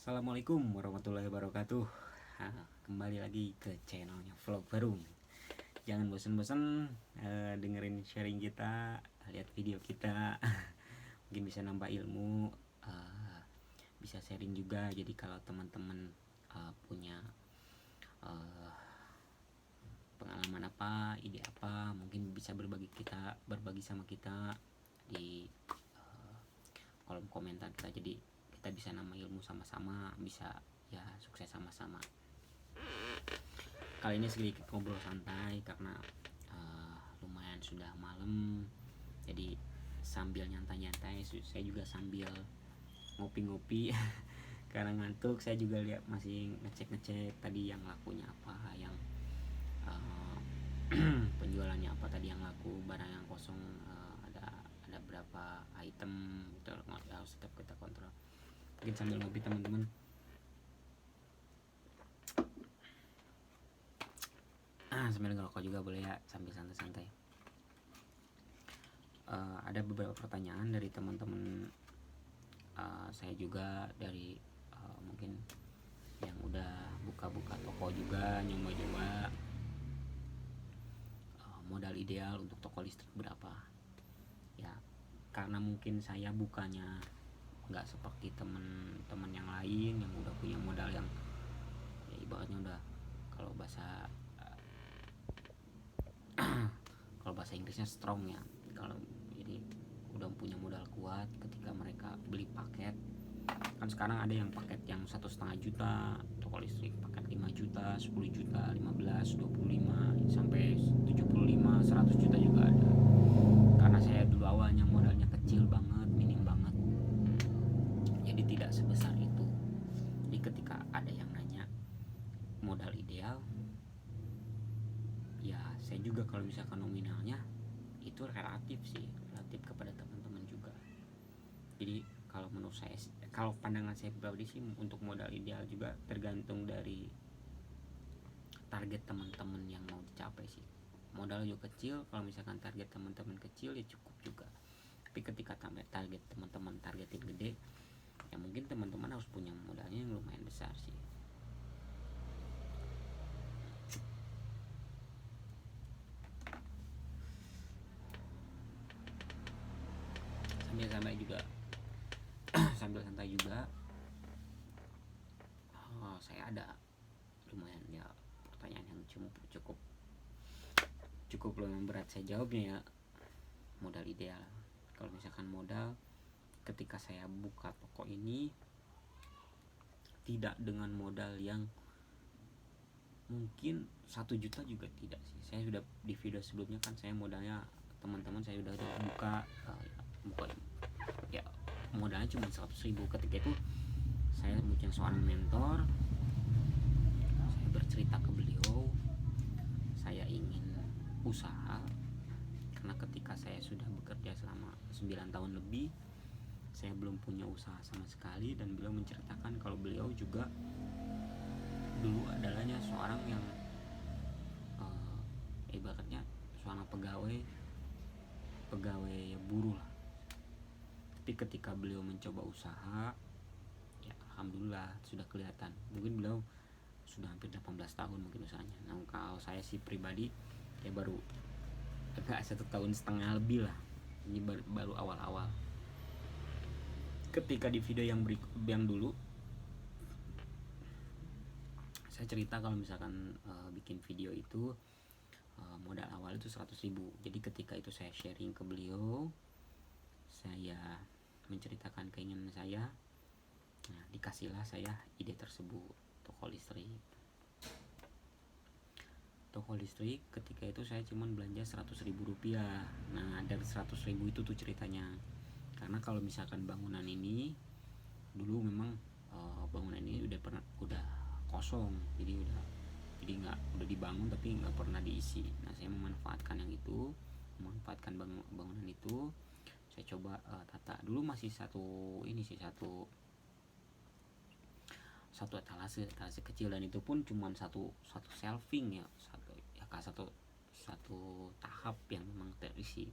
Assalamualaikum warahmatullahi wabarakatuh. Kembali lagi ke channelnya Vlog Baru. Jangan bosan-bosan dengerin sharing kita, lihat video kita. Mungkin bisa nambah ilmu, bisa sharing juga. Jadi kalau teman-teman punya uh, pengalaman apa, ide apa, mungkin bisa berbagi sama kita di kolom komentar kita. Jadi kita bisa nambah ilmu sama-sama, bisa ya sukses sama-sama. Kali ini sedikit ngobrol santai karena lumayan sudah malam, jadi sambil nyantai-nyantai saya juga sambil ngopi-ngopi. Karena ngantuk, saya juga lihat masih ngecek tadi yang lakunya apa, yang uh, penjualannya apa tadi yang laku, barang yang kosong ada berapa item gitu, harus tetap kita kontrol. Mungkin sambil ngopi teman-teman. Sambil ngerokok juga boleh ya, sambil santai-santai. Ada beberapa pertanyaan dari teman-teman saya juga, dari mungkin yang udah buka-buka toko juga, nyoba-nyoba modal ideal untuk toko listrik berapa ya. Karena mungkin saya bukanya nggak seperti teman-teman yang lain yang udah punya modal yang ya ibaratnya udah, kalau bahasa kalau bahasa Inggrisnya strong ya. Kalau jadi udah punya modal kuat, ketika mereka beli paket, kan sekarang ada yang paket yang 1,5 juta toko listrik, paket 5 juta, 10 juta, 15, 25 sampai 75, 100 juta juga ada. Karena saya dulu awalnya modalnya kecil banget, minim banget, jadi tidak sebesar itu. Jadi ketika ada yang nanya modal ideal, ya saya juga kalau misalkan nominalnya itu relatif sih, relatif kepada teman-teman juga. Jadi kalau menurut saya, kalau pandangan saya pribadi sih, untuk modal ideal juga tergantung dari target teman-teman yang mau dicapai sih. Modal juga kecil, kalau misalkan target teman-teman kecil ya cukup juga. Tapi ketika target teman-teman targetin gede, ya mungkin teman-teman harus punya modalnya yang lumayan besar sih. Sambil juga sambil santai juga, saya ada lumayan ya pertanyaan yang cukup lumayan berat saya jawabnya ya. Modal ideal, kalau misalkan modal ketika saya buka toko ini, tidak dengan modal yang mungkin 1 juta juga tidak sih. Saya sudah di video sebelumnya kan, saya modalnya teman-teman saya udah buka ya modalnya cuma 100.000. Ketika itu saya punya seorang mentor, saya bercerita ke beliau saya ingin usaha, karena ketika saya sudah bekerja selama 9 tahun lebih, saya belum punya usaha sama sekali. Dan beliau menceritakan kalau beliau juga dulu adalahnya seorang yang ibaratnya seorang pegawai buruh lah. Tapi ketika beliau mencoba usaha, ya alhamdulillah sudah kelihatan. Mungkin beliau sudah hampir 18 tahun mungkin usahanya. Nah kalau saya sih pribadi ya baru agak 1,5 tahun lebih lah. Ini baru awal-awal. Ketika di video yang dulu saya cerita kalau misalkan bikin video itu modal awal itu 100.000. Jadi ketika itu saya sharing ke beliau, saya menceritakan keinginan saya, nah dikasihlah saya ide tersebut, toko listrik. Ketika itu saya cuma belanja 100.000 rupiah. Nah dari 100.000 itu tuh ceritanya, karena kalau misalkan bangunan ini dulu memang bangunan ini udah kosong, jadi udah dibangun tapi nggak pernah diisi. Nah saya memanfaatkan bangunan itu, saya coba tata. Dulu masih satu etalase kecil, dan itu pun cuma satu shelving ya, satu tahap yang memang terisi.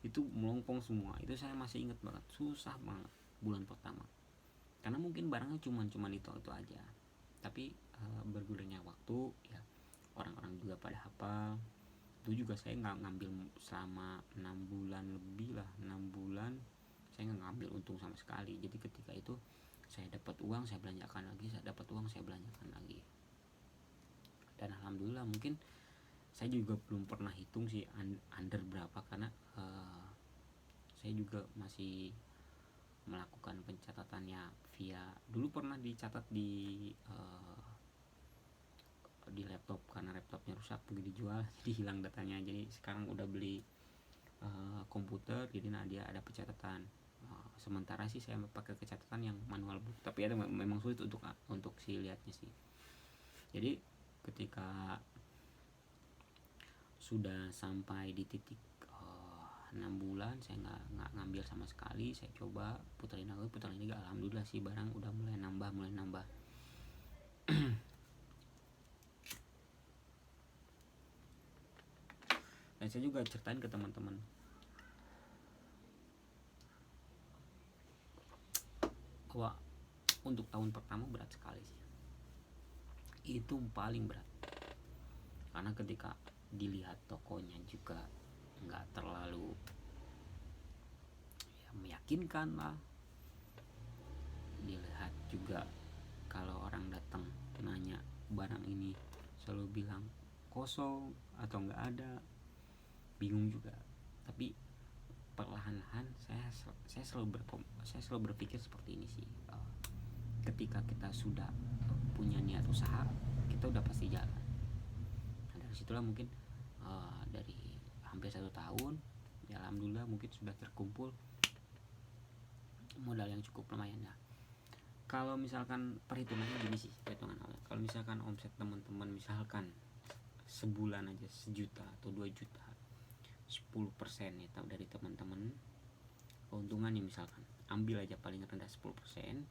Itu melompong semua. Itu saya masih ingat banget, susah banget bulan pertama. karena mungkin barangnya cuman itu aja. Tapi bergulirnya waktu ya, orang-orang juga pada hafal. Itu juga saya nggak ngambil selama 6 bulan lebih lah, 6 bulan saya nggak ngambil untung sama sekali. Jadi ketika itu saya dapat uang saya belanjakan lagi, saya dapat uang saya belanjakan lagi. Dan alhamdulillah, mungkin saya juga belum pernah hitung sih under berapa, karena saya juga masih melakukan pencatatannya via, dulu pernah dicatat di laptop karena laptopnya rusak begitu dijual jadi hilang datanya. Jadi sekarang udah beli komputer, jadi dia ada pencatatan. Sementara sih saya pakai catatan yang manual book, tapi ada memang sulit untuk si lihatnya sih. Jadi ketika sudah sampai di titik 6 bulan saya nggak ngambil sama sekali, saya coba puterin lagi, alhamdulillah sih barang udah mulai nambah. Dan saya juga ceritain ke teman-teman, bahwa untuk tahun pertama berat sekali sih, itu paling berat. Karena ketika dilihat tokonya juga nggak terlalu ya, meyakinkan lah. Dilihat juga kalau orang datang nanya barang ini selalu bilang kosong atau nggak ada, bingung juga. Tapi perlahan-lahan saya selalu berpikir seperti ini sih, ketika kita sudah punya niat usaha, kita udah pasti jalan. Nah, dari situlah mungkin dari hampir 1 tahun ya, alhamdulillah mungkin sudah terkumpul modal yang cukup lumayan ya. Kalau misalkan perhitungannya gini sih, kalau misalkan omset teman-teman misalkan sebulan aja 1 juta atau 2 juta, 10% ya dari teman-teman keuntungannya, misalkan ambil aja paling rendah 10%.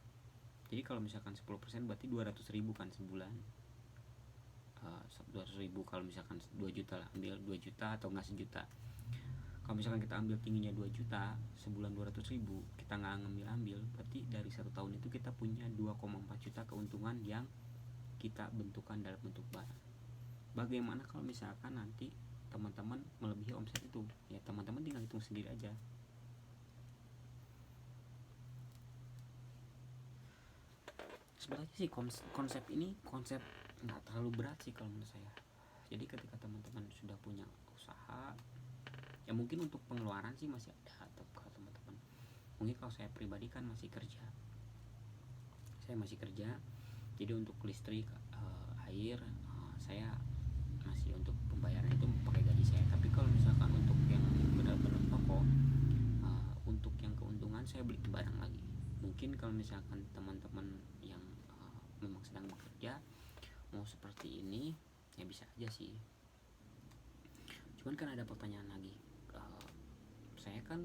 Jadi kalau misalkan 10% berarti 200.000 kan sebulan. 200.000 kalau misalkan 2 juta lah, ambil 2 juta atau enggak 1 juta. Kalau misalkan kita ambil tingginya 2 juta, sebulan 200.000, kita nggak ngambil, berarti dari 1 tahun itu kita punya 2,4 juta keuntungan yang kita bentukkan dalam bentuk barang. Bagaimana kalau misalkan nanti teman-teman melebihi omset itu? Ya teman-teman tinggal hitung sendiri aja. Sebenarnya sih konsep ini konsep nggak terlalu berat sih kalau menurut saya. Jadi ketika teman-teman sudah punya usaha, ya mungkin untuk pengeluaran sih masih ada. Atau kalau teman-teman, mungkin kalau saya pribadi kan masih kerja, jadi untuk listrik, air, saya masih untuk pembayaran itu pakai gaji saya. Tapi kalau misalkan untuk yang benar-benar toko, untuk yang keuntungan saya beli barang lagi. Mungkin kalau misalkan teman-teman yang memang sedang bekerja mau seperti ini ya bisa aja sih. Cuman kan ada pertanyaan lagi, saya kan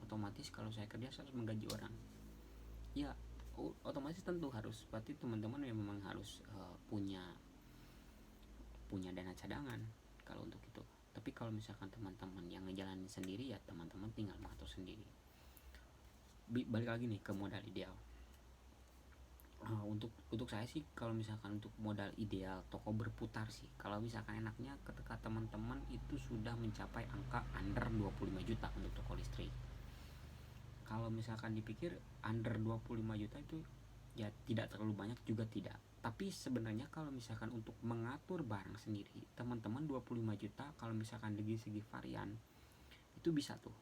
otomatis kalau saya kerja saya harus menggaji orang. Ya otomatis tentu harus, berarti teman-teman ya memang harus punya dana cadangan kalau untuk itu. Tapi kalau misalkan teman-teman yang ngejalanin sendiri, ya teman-teman tinggal mengatur sendiri. Balik lagi nih ke modal ideal. Untuk saya sih, kalau misalkan untuk modal ideal toko berputar sih, kalau misalkan enaknya ketika teman-teman itu sudah mencapai angka under 25 juta untuk toko listrik. Kalau misalkan dipikir under 25 juta itu ya tidak terlalu banyak juga tidak. Tapi sebenarnya kalau misalkan untuk mengatur barang sendiri, teman-teman 25 juta kalau misalkan dari segi varian itu bisa tuh.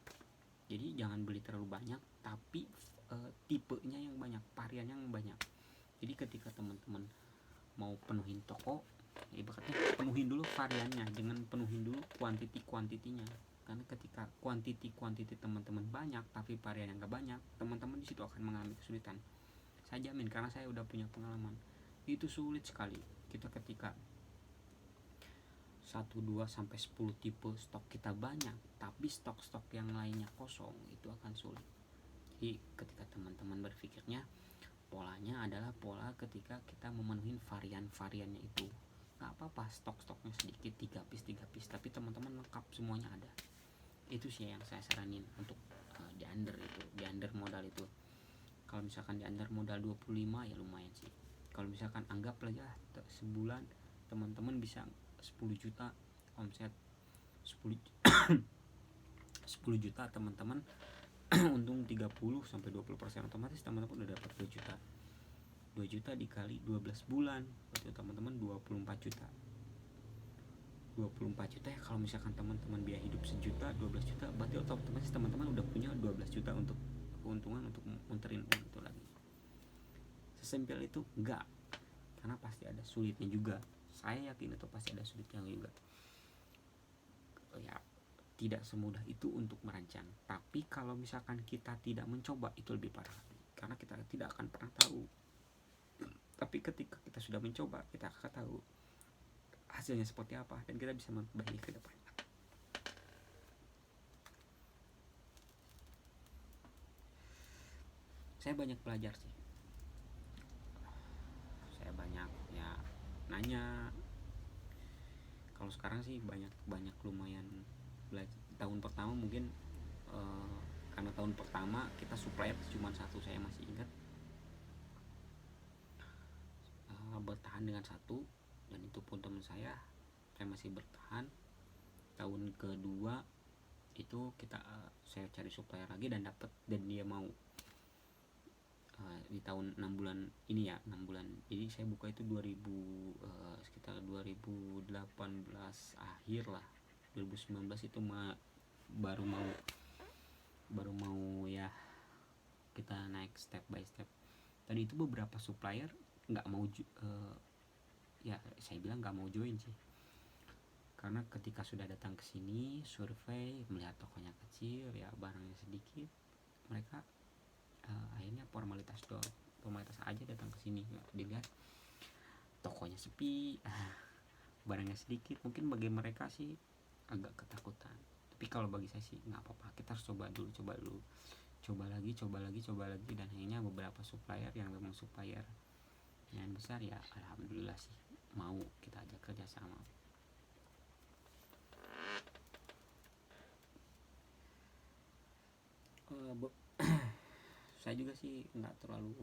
Jadi jangan beli terlalu banyak, tapi tipenya yang banyak, variannya yang banyak. Jadi ketika teman-teman mau penuhin toko, ibaratnya penuhin dulu variannya, jangan penuhin dulu kuantitinya. Karena ketika kuantiti teman-teman banyak tapi varian yang gak banyak, teman-teman di situ akan mengalami kesulitan. Saya jamin, karena saya udah punya pengalaman. Itu sulit sekali kita ketika 1, 2 sampai 10 tipe stok kita banyak, tapi stok-stok yang lainnya kosong, itu akan sulit. Jadi ketika teman-teman berpikirnya, polanya adalah pola ketika kita memenuhi variannya itu. Gak apa-apa stok-stoknya sedikit, 3 piece, tapi teman-teman lengkap semuanya ada. Itu sih yang saya saranin untuk di under modal itu. kalau misalkan diantar modal 25 ya lumayan sih. Kalau misalkan anggaplah ya sebulan teman-teman bisa 10 juta omset, 10 10 juta teman-teman untung 30-20%, otomatis teman-teman udah dapat 2 juta. 2 juta dikali 12 bulan berarti teman-teman 24 juta. 24 juta ya, kalau misalkan teman-teman biaya hidup sejuta, 12 juta, berarti otomatis teman-teman udah punya 12 juta untuk keuntungan untuk muterin uang itu lagi. Sesimpel itu enggak, karena pasti ada sulitnya juga. Saya yakin itu pasti ada sulitnya juga. Ya, tidak semudah itu untuk merancang. Tapi kalau misalkan kita tidak mencoba itu lebih parah, karena kita tidak akan pernah tahu. Tapi ketika kita sudah mencoba, kita akan tahu hasilnya seperti apa dan kita bisa memperbaiki ke depan. Saya banyak belajar sih. Saya banyak ya nanya. Kalau sekarang sih banyak lumayan belajar. Tahun pertama mungkin karena tahun pertama kita supplier cuma satu, saya masih ingat, bertahan dengan satu, dan itu pun teman saya masih bertahan. Tahun kedua itu saya cari supplier lagi dan dapat, dan dia mau di tahun 6 bulan ini ya, 6 bulan. Jadi saya buka itu sekitar 2018 akhir lah, 2019 itu baru mau ya kita naik step by step. Tadi itu beberapa supplier nggak mau ya saya bilang nggak mau join sih, karena ketika sudah datang ke sini survei melihat tokonya kecil ya, barangnya sedikit, mereka akhirnya formalitas aja datang ke sini. Dilihat tokonya sepi, barangnya sedikit, mungkin bagi mereka sih agak ketakutan. Tapi kalau bagi saya sih nggak apa-apa, kita harus coba dulu, coba lagi, dan akhirnya beberapa supplier yang memang supplier yang besar ya alhamdulillah sih mau kita ajak kerjasama. Saya juga sih nggak terlalu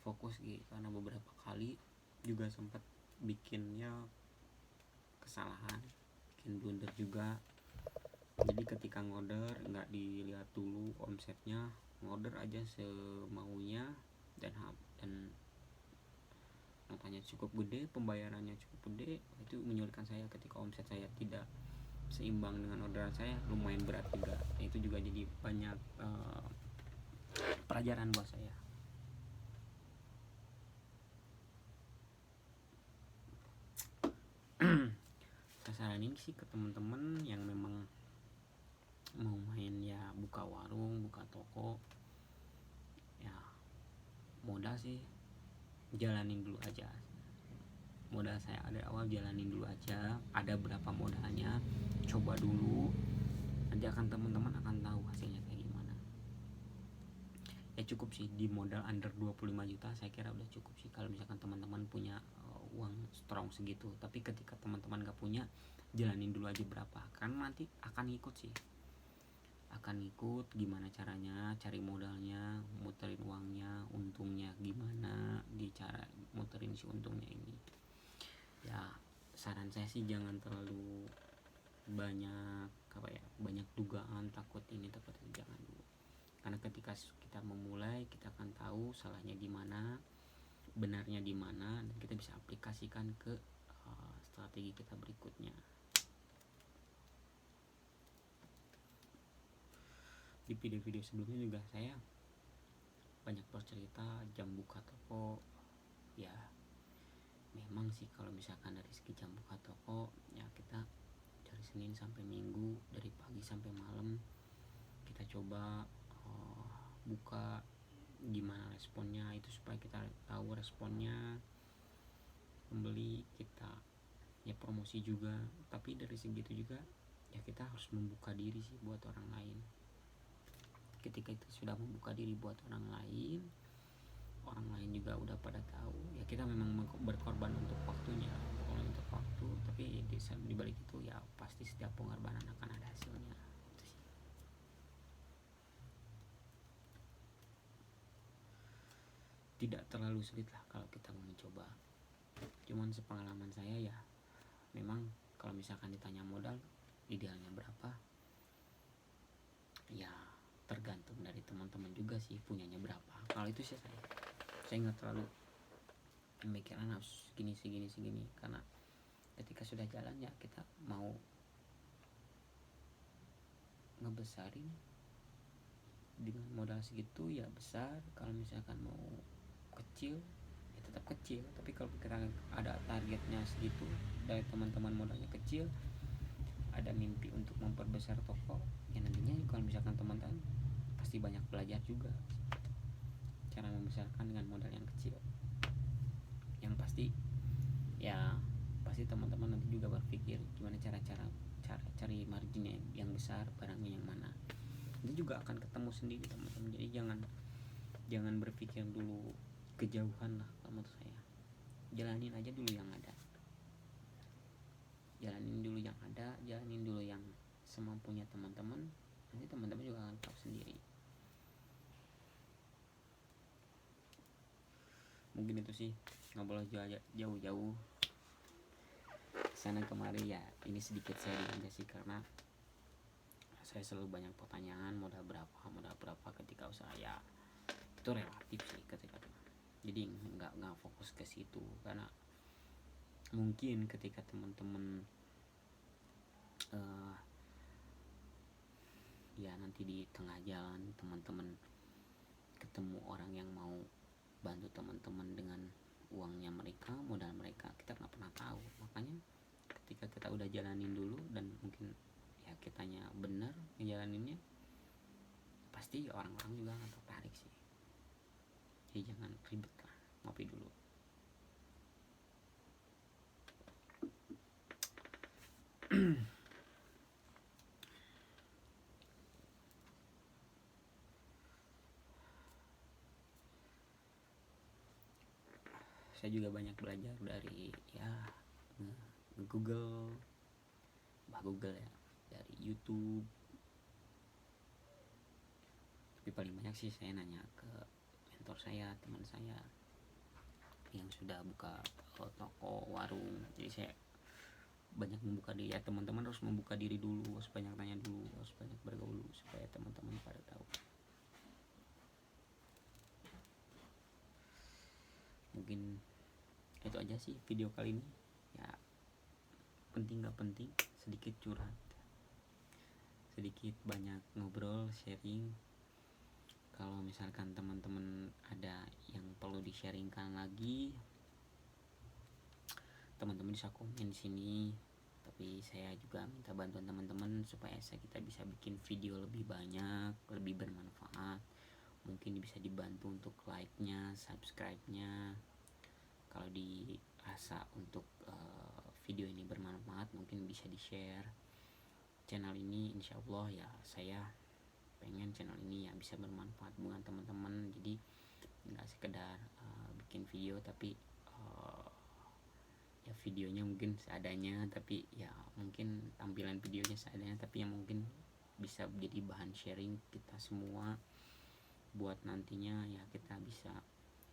fokus gitu, karena beberapa kali juga sempat bikinnya kesalahan, bikin blunder juga. Jadi ketika ngorder nggak dilihat dulu omsetnya, ngorder aja semaunya, dan notanya cukup gede, pembayarannya cukup gede. Itu menyulitkan saya ketika omset saya tidak seimbang dengan orderan saya, lumayan berat juga. Itu juga jadi banyak pelajaran buat saya. Saya saranin sih ke teman-teman yang memang mau main ya, buka warung, buka toko ya, modal sih jalanin dulu aja. Modal saya ada awal, jalanin dulu aja, ada berapa modalnya, coba dulu, nanti teman-teman akan tahu hasilnya kayak gimana. Ya cukup sih di modal under 25 juta, saya kira udah cukup sih kalau misalkan teman-teman punya uang strong segitu. Tapi ketika teman-teman gak punya, jalanin dulu aja berapa, karena nanti akan ikut sih, akan ikut gimana caranya cari modalnya, muterin uangnya, untungnya gimana, di cara muterin si untungnya ini. Ya saran saya sih jangan terlalu banyak banyak dugaan, takut ini takut itu, jangan dulu. Karena ketika kita memulai, kita akan tahu salahnya di mana, benarnya di mana, dan kita bisa aplikasikan ke strategi kita berikutnya. Di video-video sebelumnya juga saya banyak bercerita jam buka toko. Ya memang sih kalau misalkan dari segi jam buka toko ya, kita dari Senin sampai Minggu, dari pagi sampai malam kita coba buka, gimana responnya, itu supaya kita tahu responnya pembeli kita, ya promosi juga. Tapi dari segitu juga ya kita harus membuka diri sih buat orang lain. Ketika itu sudah membuka diri buat orang lain juga udah pada tahu ya, kita memang berkorban untuk waktunya, untuk waktu, tapi di balik itu ya pasti setiap pengorbanan akan ada hasilnya. Itu sih. tidak terlalu sulit lah kalau kita mau mencoba. Cuman sepengalaman saya ya, memang kalau misalkan ditanya modal idealnya berapa, ya tergantung dari teman-teman juga sih punyanya berapa. Kalau itu sih saya nggak terlalu pemikiran harus segini, karena ketika sudah jalan ya kita mau ngebesarin dengan modal segitu ya besar, kalau misalkan mau kecil ya tetap kecil. Tapi kalau kita ada targetnya segitu, dari teman-teman modalnya kecil, ada mimpi untuk memperbesar toko, ya nantinya kalau misalkan teman-teman pasti banyak belajar juga cara membesarkan dengan modal yang kecil. Yang pasti ya pasti teman-teman nanti juga berpikir gimana cara cari marginnya yang besar, barangnya yang mana, itu juga akan ketemu sendiri teman-teman. Jadi jangan berpikir dulu kejauhan lah kalau menurut saya. Jalanin aja dulu yang ada, jalanin dulu yang semampunya teman-teman. Nanti teman-teman juga akan tahu sendiri. Mungkin itu sih, ngobrol jauh-jauh sana kemari ya. Ini sedikit sharing aja sih, karena saya selalu banyak pertanyaan modal berapa ketika usaha. Ya itu relatif sih ketika itu. Jadi nggak fokus ke situ, karena mungkin ketika teman-teman ya nanti di tengah jalan teman-teman ketemu orang yang mau bantu teman-teman dengan uangnya mereka, modal mereka, kita nggak pernah tahu. Makanya ketika kita udah jalanin dulu dan mungkin ya kitanya benar ngejalaninnya, pasti orang-orang juga akan tertarik sih. Jadi jangan ribet lah, ngopi dulu. Saya juga banyak belajar dari ya Google ya, dari YouTube. Tapi paling banyak sih saya nanya ke mentor saya, teman saya yang sudah buka toko warung. Jadi saya banyak membuka diri ya, teman-teman harus membuka diri dulu, harus banyak tanya dulu, harus banyak bergaul supaya teman-teman pada tahu. Mungkin itu aja sih video kali ini ya, penting gak penting, sedikit curhat, sedikit banyak ngobrol, sharing. Kalau misalkan teman-teman ada yang perlu di-sharingkan lagi, teman-teman bisa komen di sini. Tapi saya juga minta bantuan teman-teman supaya kita bisa bikin video lebih banyak, lebih bermanfaat. Mungkin bisa dibantu untuk like-nya, subscribe-nya. Kalau dirasa untuk video ini bermanfaat, mungkin bisa di-share channel ini. Insya Allah ya, saya pengen channel ini ya bisa bermanfaat buat teman-teman. Jadi nggak sekedar bikin video, tapi ya videonya mungkin seadanya, tapi ya mungkin tampilan videonya seadanya, tapi yang mungkin bisa menjadi bahan sharing kita semua, buat nantinya ya kita bisa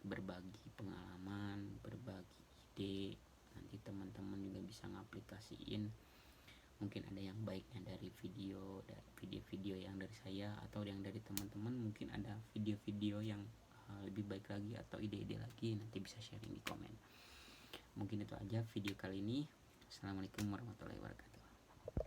berbagi pengalaman, berbagi ide. Nanti teman-teman juga bisa ngaplikasiin, mungkin ada yang baiknya dari video yang dari saya, atau yang dari teman-teman mungkin ada video-video yang lebih baik lagi atau ide-ide lagi, nanti bisa sharing di komen. Mungkin itu aja video kali ini. Assalamualaikum warahmatullahi wabarakatuh.